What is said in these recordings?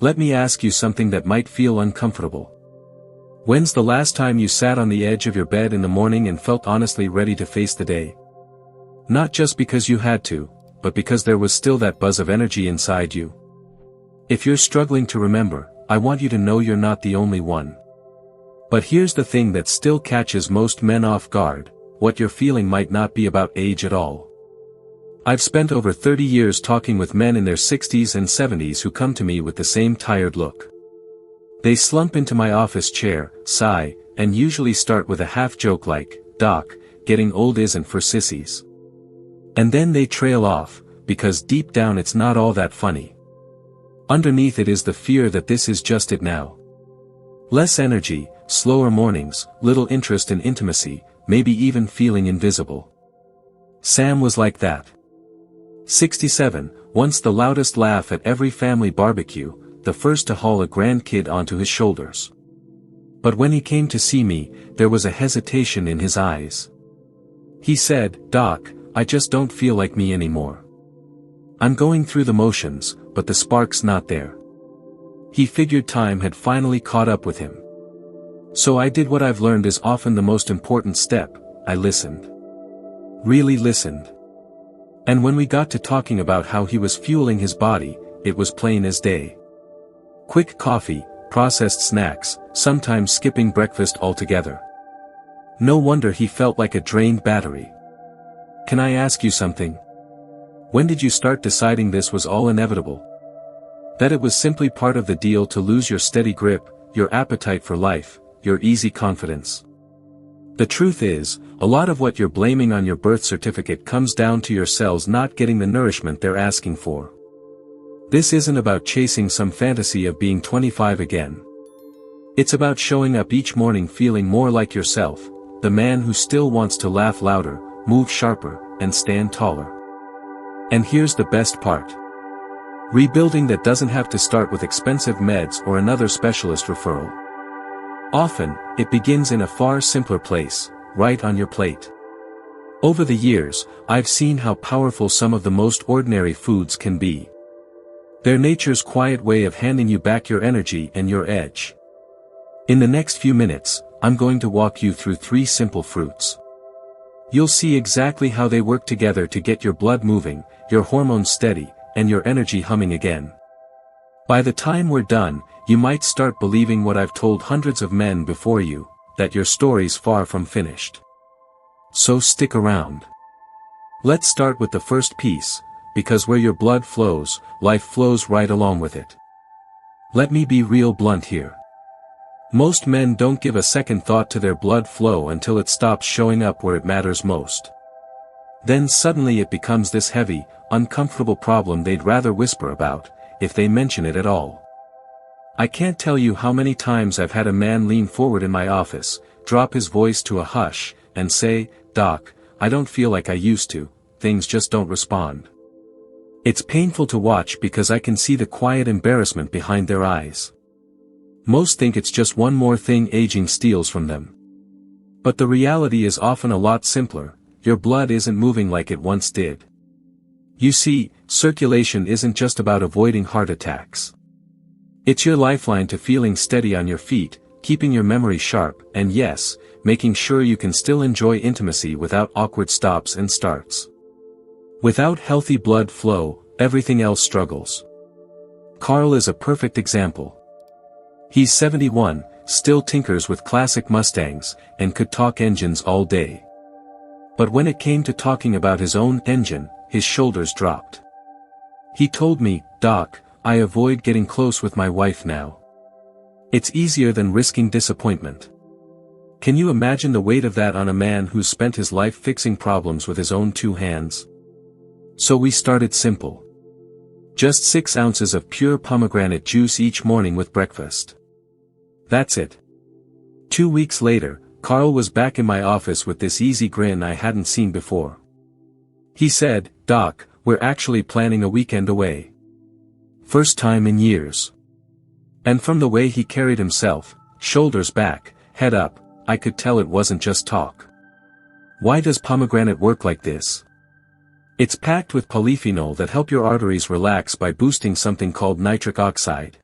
Let me ask you something that might feel uncomfortable. When's the last time you sat on the edge of your bed in the morning and felt honestly ready to face the day? Not just because you had to, but because there was still that buzz of energy inside you. If you're struggling to remember, I want you to know you're not the only one. But here's the thing that still catches most men off guard: what you're feeling might not be about age at all. I've spent over 30 years talking with men in their 60s and 70s who come to me with the same tired look. They slump into my office chair, sigh, and usually start with a half-joke like, "Doc, getting old isn't for sissies." And then they trail off, because deep down it's not all that funny. Underneath it is the fear that this is just it now. Less energy, slower mornings, little interest in intimacy, maybe even feeling invisible. Sam was like that. 67, once the loudest laugh at every family barbecue, the first to haul a grandkid onto his shoulders. But when he came to see me, there was a hesitation in his eyes. He said, "Doc, I just don't feel like me anymore. I'm going through the motions, but the spark's not there." He figured time had finally caught up with him. So I did what I've learned is often the most important step: I listened. Really listened. And when we got to talking about how he was fueling his body, it was plain as day. Quick coffee, processed snacks, sometimes skipping breakfast altogether. No wonder he felt like a drained battery. Can I ask you something? When did you start deciding this was all inevitable? That it was simply part of the deal to lose your steady grip, your appetite for life, your easy confidence? The truth is, a lot of what you're blaming on your birth certificate comes down to your cells not getting the nourishment they're asking for. This isn't about chasing some fantasy of being 25 again. It's about showing up each morning feeling more like yourself, the man who still wants to laugh louder, move sharper, and stand taller. And here's the best part. Rebuilding that doesn't have to start with expensive meds or another specialist referral. Often, it begins in a far simpler place, right on your plate. Over the years, I've seen how powerful some of the most ordinary foods can be. They're nature's quiet way of handing you back your energy and your edge. In the next few minutes, I'm going to walk you through 3 simple fruits. You'll see exactly how they work together to get your blood moving, your hormones steady, and your energy humming again. By the time we're done, you might start believing what I've told hundreds of men before you, that your story's far from finished. So stick around. Let's start with the first piece, because where your blood flows, life flows right along with it. Let me be real blunt here. Most men don't give a second thought to their blood flow until it stops showing up where it matters most. Then suddenly it becomes this heavy, uncomfortable problem they'd rather whisper about, if they mention it at all. I can't tell you how many times I've had a man lean forward in my office, drop his voice to a hush, and say, "Doc, I don't feel like I used to, things just don't respond." It's painful to watch because I can see the quiet embarrassment behind their eyes. Most think it's just one more thing aging steals from them. But the reality is often a lot simpler: your blood isn't moving like it once did. You see, circulation isn't just about avoiding heart attacks. It's your lifeline to feeling steady on your feet, keeping your memory sharp, and yes, making sure you can still enjoy intimacy without awkward stops and starts. Without healthy blood flow, everything else struggles. Carl is a perfect example. He's 71, still tinkers with classic Mustangs, and could talk engines all day. But when it came to talking about his own engine, his shoulders dropped. He told me, "Doc, I avoid getting close with my wife now. It's easier than risking disappointment." Can you imagine the weight of that on a man who's spent his life fixing problems with his own 2 hands? So we started simple. Just 6 ounces of pure pomegranate juice each morning with breakfast. That's it. 2 weeks later, Carl was back in my office with this easy grin I hadn't seen before. He said, "Doc, we're actually planning a weekend away. First time in years." And from the way he carried himself, shoulders back, head up, I could tell it wasn't just talk. Why does pomegranate work like this? It's packed with polyphenol that help your arteries relax by boosting something called nitric oxide.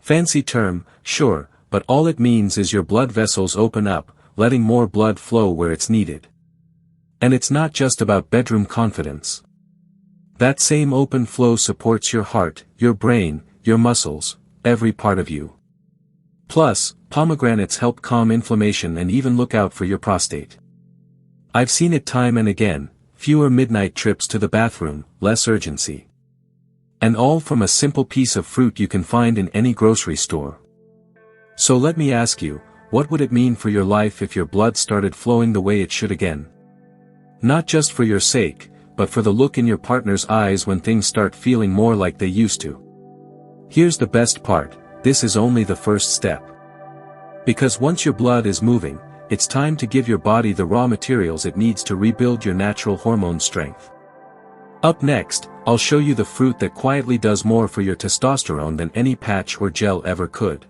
Fancy term, sure, but all it means is your blood vessels open up, letting more blood flow where it's needed. And it's not just about bedroom confidence. That same open flow supports your heart, your brain, your muscles, every part of you. Plus, pomegranates help calm inflammation and even look out for your prostate. I've seen it time and again, fewer midnight trips to the bathroom, less urgency. And all from a simple piece of fruit you can find in any grocery store. So let me ask you, what would it mean for your life if your blood started flowing the way it should again? Not just for your sake, but for the look in your partner's eyes when things start feeling more like they used to. Here's the best part, this is only the first step. Because once your blood is moving, it's time to give your body the raw materials it needs to rebuild your natural hormone strength. Up next, I'll show you the fruit that quietly does more for your testosterone than any patch or gel ever could.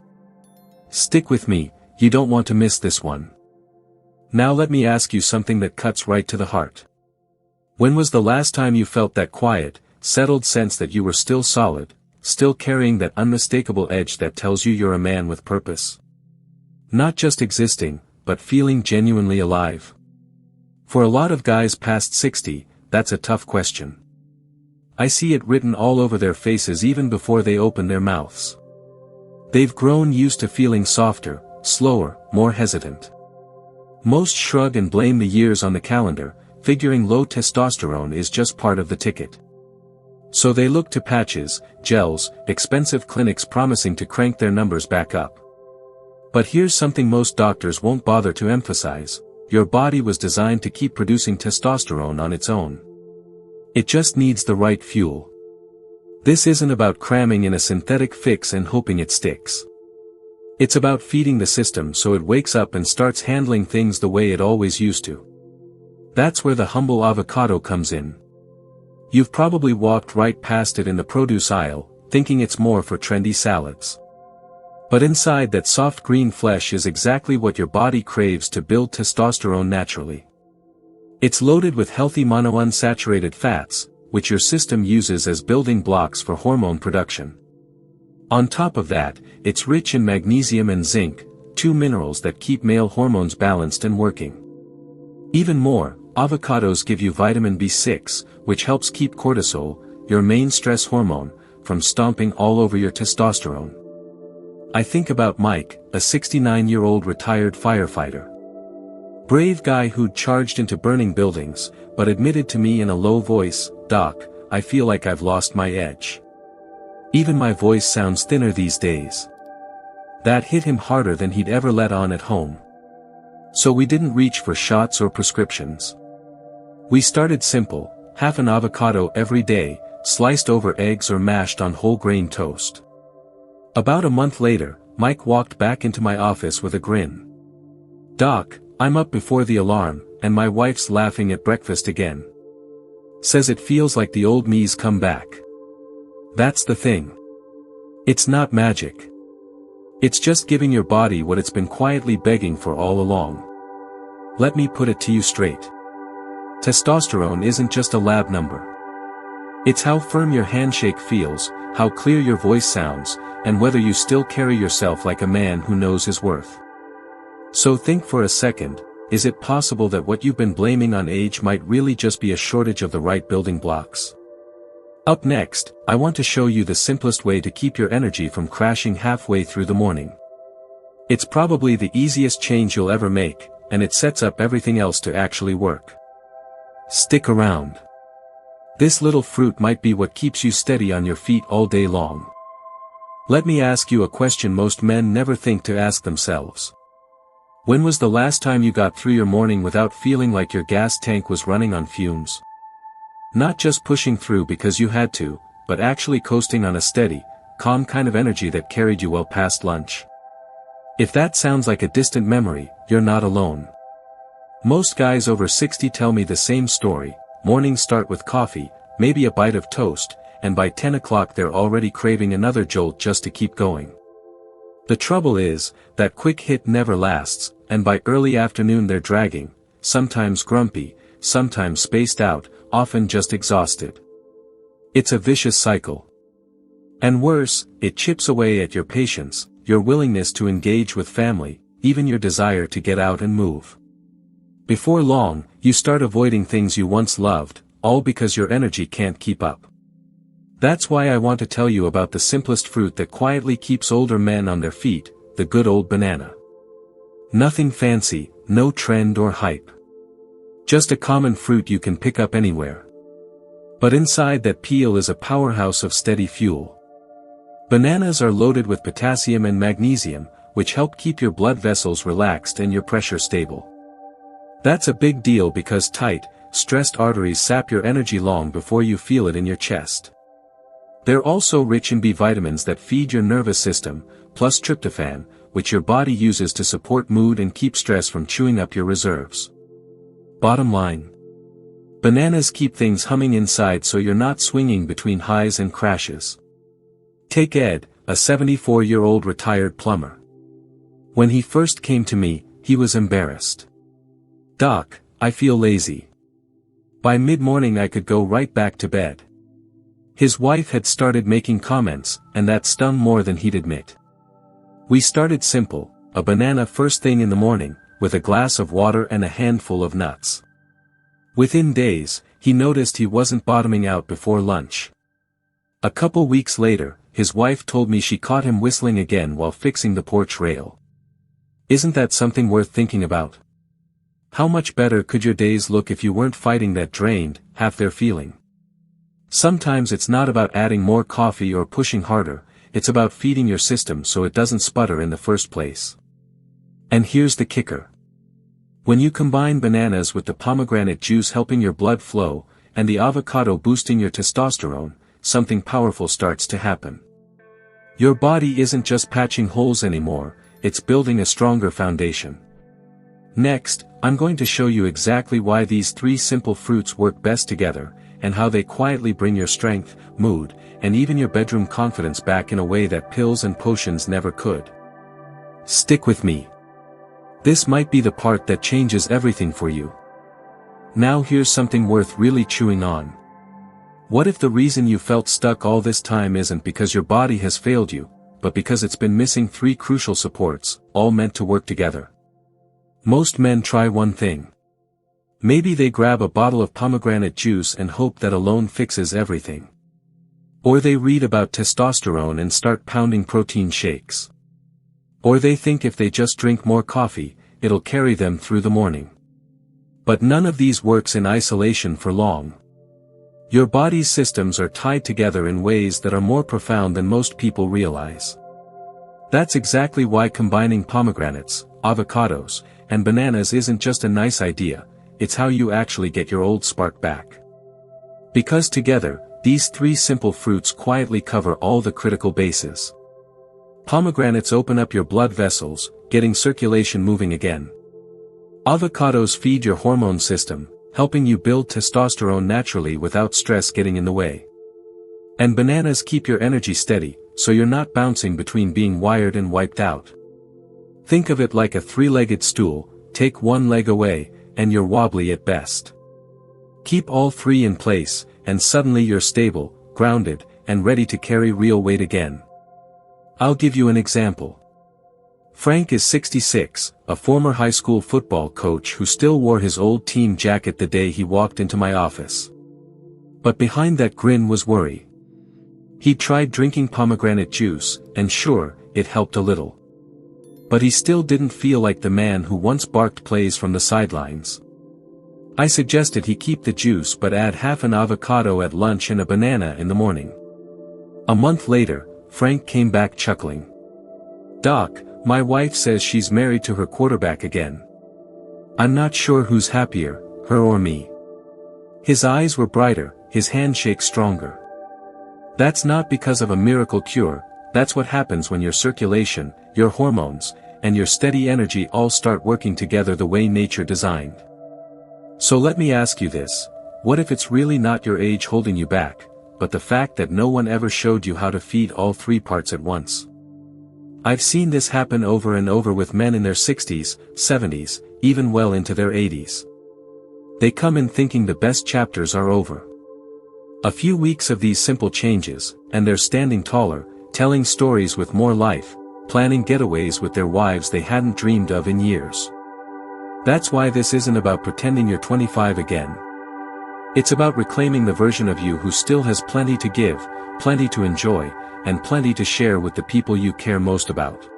Stick with me, you don't want to miss this one. Now let me ask you something that cuts right to the heart. When was the last time you felt that quiet, settled sense that you were still solid, still carrying that unmistakable edge that tells you you're a man with purpose? Not just existing, but feeling genuinely alive. For a lot of guys past 60, that's a tough question. I see it written all over their faces even before they open their mouths. They've grown used to feeling softer, slower, more hesitant. Most shrug and blame the years on the calendar, figuring low testosterone is just part of the ticket. So they look to patches, gels, expensive clinics promising to crank their numbers back up. But here's something most doctors won't bother to emphasize. Your body was designed to keep producing testosterone on its own. It just needs the right fuel. This isn't about cramming in a synthetic fix and hoping it sticks. It's about feeding the system so it wakes up and starts handling things the way it always used to. That's where the humble avocado comes in. You've probably walked right past it in the produce aisle, thinking it's more for trendy salads. But inside that soft green flesh is exactly what your body craves to build testosterone naturally. It's loaded with healthy monounsaturated fats, which your system uses as building blocks for hormone production. On top of that, it's rich in magnesium and zinc, two minerals that keep male hormones balanced and working. Even more, avocados give you vitamin B6, which helps keep cortisol, your main stress hormone, from stomping all over your testosterone. I think about Mike, a 69-year-old retired firefighter. Brave guy who'd charged into burning buildings, but admitted to me in a low voice, "Doc, I feel like I've lost my edge. Even my voice sounds thinner these days." That hit him harder than he'd ever let on at home. So we didn't reach for shots or prescriptions. We started simple, half an avocado every day, sliced over eggs or mashed on whole grain toast. About a month later, Mike walked back into my office with a grin. "Doc, I'm up before the alarm, and my wife's laughing at breakfast again. Says it feels like the old me's come back." That's the thing. It's not magic. It's just giving your body what it's been quietly begging for all along. Let me put it to you straight. Testosterone isn't just a lab number. It's how firm your handshake feels, how clear your voice sounds, and whether you still carry yourself like a man who knows his worth. So think for a second, is it possible that what you've been blaming on age might really just be a shortage of the right building blocks? Up next, I want to show you the simplest way to keep your energy from crashing halfway through the morning. It's probably the easiest change you'll ever make, and it sets up everything else to actually work. Stick around. This little fruit might be what keeps you steady on your feet all day long. Let me ask you a question most men never think to ask themselves. When was the last time you got through your morning without feeling like your gas tank was running on fumes? Not just pushing through because you had to, but actually coasting on a steady, calm kind of energy that carried you well past lunch. If that sounds like a distant memory, you're not alone. Most guys over 60 tell me the same story. Mornings start with coffee, maybe a bite of toast, and by 10 o'clock they're already craving another jolt just to keep going. The trouble is, that quick hit never lasts, and by early afternoon they're dragging, sometimes grumpy, sometimes spaced out, often just exhausted. It's a vicious cycle. And worse, it chips away at your patience, your willingness to engage with family, even your desire to get out and move. Before long, you start avoiding things you once loved, all because your energy can't keep up. That's why I want to tell you about the simplest fruit that quietly keeps older men on their feet, the good old banana. Nothing fancy, no trend or hype. Just a common fruit you can pick up anywhere. But inside that peel is a powerhouse of steady fuel. Bananas are loaded with potassium and magnesium, which help keep your blood vessels relaxed and your pressure stable. That's a big deal because tight, stressed arteries sap your energy long before you feel it in your chest. They're also rich in B vitamins that feed your nervous system, plus tryptophan, which your body uses to support mood and keep stress from chewing up your reserves. Bottom line: bananas keep things humming inside so you're not swinging between highs and crashes. Take Ed, a 74-year-old retired plumber. When he first came to me, he was embarrassed. "Doc, I feel lazy. By mid-morning I could go right back to bed." His wife had started making comments, and that stung more than he'd admit. We started simple, a banana first thing in the morning, with a glass of water and a handful of nuts. Within days, he noticed he wasn't bottoming out before lunch. A couple weeks later, his wife told me she caught him whistling again while fixing the porch rail. Isn't that something worth thinking about? How much better could your days look if you weren't fighting that drained, half-there feeling? Sometimes it's not about adding more coffee or pushing harder, it's about feeding your system so it doesn't sputter in the first place. And here's the kicker. When you combine bananas with the pomegranate juice helping your blood flow, and the avocado boosting your testosterone, something powerful starts to happen. Your body isn't just patching holes anymore, it's building a stronger foundation. Next, I'm going to show you exactly why these three simple fruits work best together, and how they quietly bring your strength, mood, and even your bedroom confidence back in a way that pills and potions never could. Stick with me. This might be the part that changes everything for you. Now here's something worth really chewing on. What if the reason you felt stuck all this time isn't because your body has failed you, but because it's been missing three crucial supports, all meant to work together? Most men try one thing. Maybe they grab a bottle of pomegranate juice and hope that alone fixes everything. Or they read about testosterone and start pounding protein shakes. Or they think if they just drink more coffee, it'll carry them through the morning. But none of these works in isolation for long. Your body's systems are tied together in ways that are more profound than most people realize. That's exactly why combining pomegranates, avocados, and bananas isn't just a nice idea, it's how you actually get your old spark back. Because together, these three simple fruits quietly cover all the critical bases. Pomegranates open up your blood vessels, getting circulation moving again. Avocados feed your hormone system, helping you build testosterone naturally without stress getting in the way. And bananas keep your energy steady, so you're not bouncing between being wired and wiped out. Think of it like a three-legged stool, take one leg away, and you're wobbly at best. Keep all three in place, and suddenly you're stable, grounded, and ready to carry real weight again. I'll give you an example. Frank is 66, a former high school football coach who still wore his old team jacket the day he walked into my office. But behind that grin was worry. He tried drinking pomegranate juice, and sure, it helped a little. But he still didn't feel like the man who once barked plays from the sidelines. I suggested he keep the juice but add half an avocado at lunch and a banana in the morning. A month later, Frank came back chuckling. "Doc, my wife says she's married to her quarterback again. I'm not sure who's happier, her or me." His eyes were brighter, his handshake stronger. That's not because of a miracle cure, that's what happens when your circulation, your hormones, and your steady energy all start working together the way nature designed. So let me ask you this, what if it's really not your age holding you back, but the fact that no one ever showed you how to feed all three parts at once? I've seen this happen over and over with men in their 60s, 70s, even well into their 80s. They come in thinking the best chapters are over. A few weeks of these simple changes, and they're standing taller, telling stories with more life, planning getaways with their wives they hadn't dreamed of in years. That's why this isn't about pretending you're 25 again. It's about reclaiming the version of you who still has plenty to give, plenty to enjoy, and plenty to share with the people you care most about.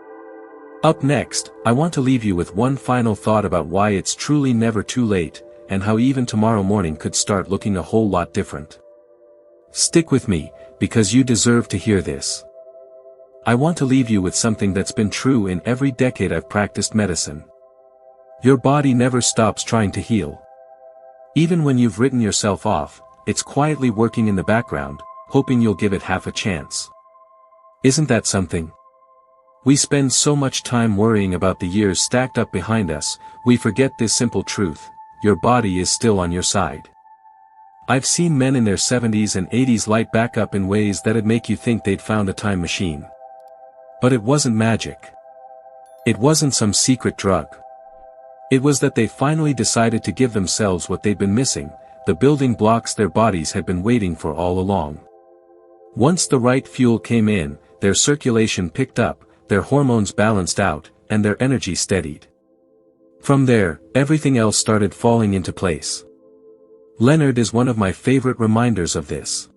Up next, I want to leave you with one final thought about why it's truly never too late, and how even tomorrow morning could start looking a whole lot different. Stick with me, because you deserve to hear this. I want to leave you with something that's been true in every decade I've practiced medicine. Your body never stops trying to heal. Even when you've written yourself off, it's quietly working in the background, hoping you'll give it half a chance. Isn't that something? We spend so much time worrying about the years stacked up behind us, we forget this simple truth: your body is still on your side. I've seen men in their 70s and 80s light back up in ways that'd make you think they'd found a time machine. But it wasn't magic. It wasn't some secret drug. It was that they finally decided to give themselves what they'd been missing, the building blocks their bodies had been waiting for all along. Once the right fuel came in, their circulation picked up, their hormones balanced out, and their energy steadied. From there, everything else started falling into place. Leonard is one of my favorite reminders of this.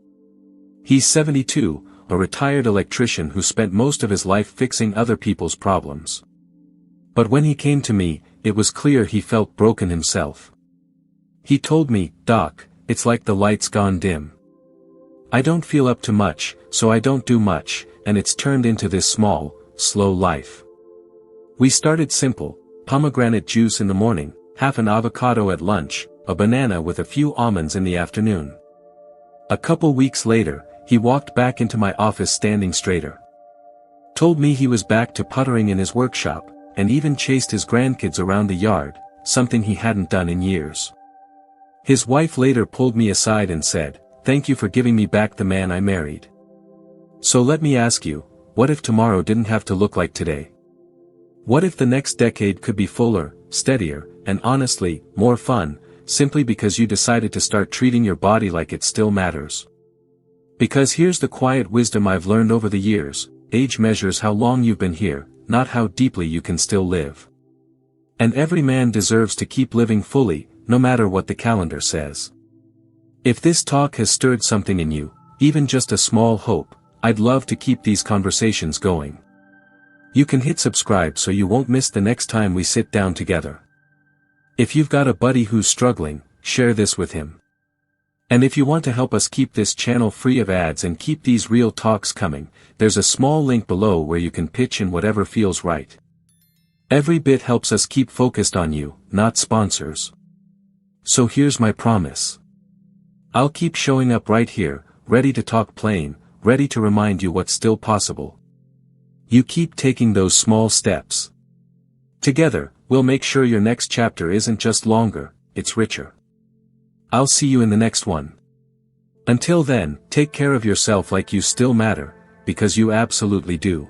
He's 72, a retired electrician who spent most of his life fixing other people's problems. But when he came to me, it was clear he felt broken himself. He told me, "Doc, it's like the light's gone dim. I don't feel up to much, so I don't do much, and it's turned into this small, slow life." We started simple: pomegranate juice in the morning, half an avocado at lunch, a banana with a few almonds in the afternoon. A couple weeks later, he walked back into my office standing straighter. Told me he was back to puttering in his workshop, and even chased his grandkids around the yard, something he hadn't done in years. His wife later pulled me aside and said, "Thank you for giving me back the man I married." So let me ask you, what if tomorrow didn't have to look like today? What if the next decade could be fuller, steadier, and honestly, more fun, simply because you decided to start treating your body like it still matters? Because here's the quiet wisdom I've learned over the years: age measures how long you've been here, not how deeply you can still live. And every man deserves to keep living fully, no matter what the calendar says. If this talk has stirred something in you, even just a small hope, I'd love to keep these conversations going. You can hit subscribe so you won't miss the next time we sit down together. If you've got a buddy who's struggling, share this with him. And if you want to help us keep this channel free of ads and keep these real talks coming, there's a small link below where you can pitch in whatever feels right. Every bit helps us keep focused on you, not sponsors. So here's my promise. I'll keep showing up right here, ready to talk plain, ready to remind you what's still possible. You keep taking those small steps. Together, we'll make sure your next chapter isn't just longer, it's richer. I'll see you in the next one. Until then, take care of yourself like you still matter, because you absolutely do.